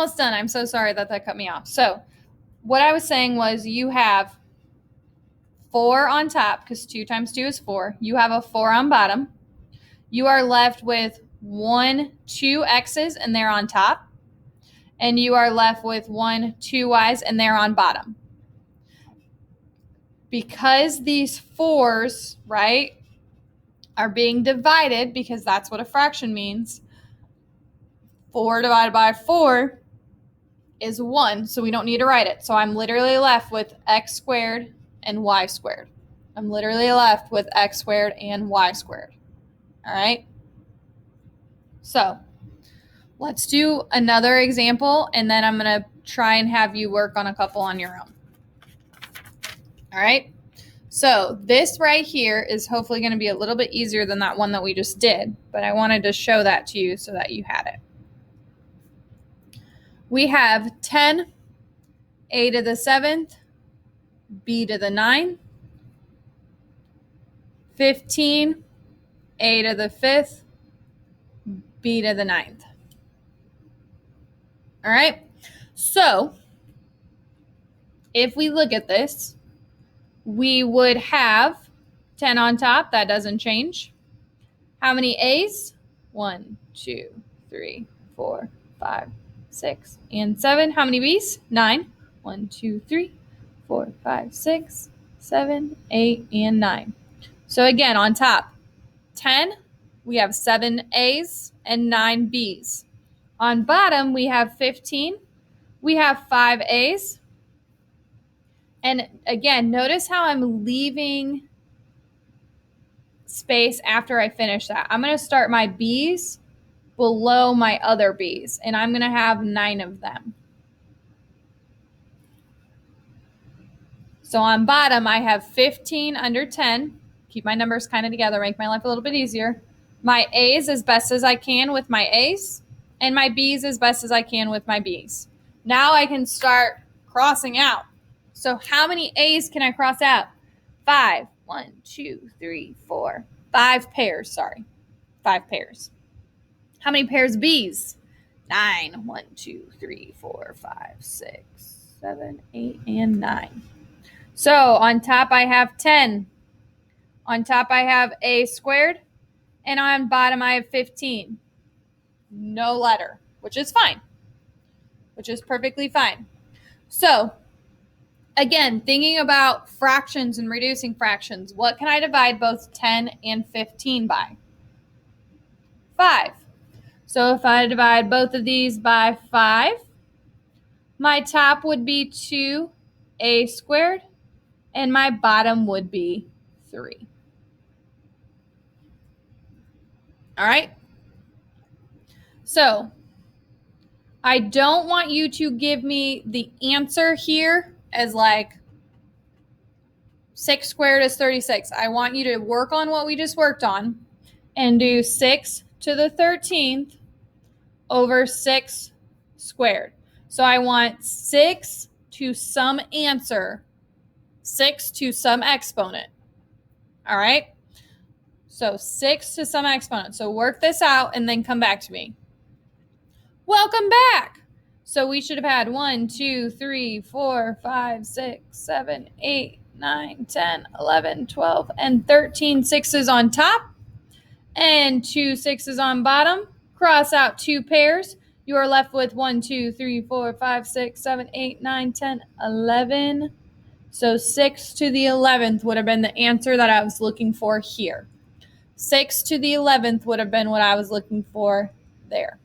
Almost done. I'm so sorry that cut me off. So what I was saying was you have 4 on top because 2 times 2 is 4. You have a 4 on bottom. You are left with 2 x's and they're on top. And you are left with 2 y's and they're on bottom. Because these 4's, right, are being divided, because that's what a fraction means, 4 divided by 4 is 1, so we don't need to write it. So I'm literally left with x squared and y squared. I'm literally left with x squared and y squared. All right? So let's do another example, and then I'm going to try and have you work on a couple on your own. All right? So this right here is hopefully going to be a little bit easier than that one that we just did, but I wanted to show that to you so that you had it. We have 10, a to the 7th, b to the 9th, 15, a to the 5th, b to the 9th. All right? So if we look at this, we would have 10 on top. That doesn't change. How many a's? 1, 2, 3, 4, 5, 6, and 7. How many b's? 9. 1, 2, 3, 4, 5, 6, 7, 8, and 9. So again, on top, 10, we have 7 a's and 9 b's. On bottom, we have 15. We have 5 a's. And again, notice how I'm leaving space after I finish that. I'm going to start my b's below my other b's, and I'm going to have 9 of them. So on bottom, I have 15 under 10. Keep my numbers kind of together, make my life a little bit easier. My a's as best as I can with my a's, and my b's as best as I can with my b's. Now I can start crossing out. So how many a's can I cross out? 5. 1, 2, 3, 4. 5 pairs, sorry. 5 pairs. How many pairs of b's? 9. 1, 2, 3, 4, 5, 6, 7, 8, and 9. So on top I have 10. On top I have a squared. And on bottom I have 15. No letter, which is fine. Which is perfectly fine. So again, thinking about fractions and reducing fractions, what can I divide both 10 and 15 by? 5. So if I divide both of these by 5, my top would be 2a squared, and my bottom would be 3. All right? So I don't want you to give me the answer here as like 6 squared is 36. I want you to work on what we just worked on and do 6 to the 13th over 6 squared. So I want 6 to some answer, 6 to some exponent. All right? So 6 to some exponent. So work this out and then come back to me. Welcome back. So we should have had 1, 2, 3, 4, 5, 6, 7, 8, 9, 10, 11, 12, and 13 sixes on top and 2 6s on bottom. Cross out 2 pairs. You are left with 1, 2, 3, 4, 5, 6, 7, 8, 9, 10, 11. So 6 to the 11th would have been the answer that I was looking for here. 6 to the 11th would have been what I was looking for there.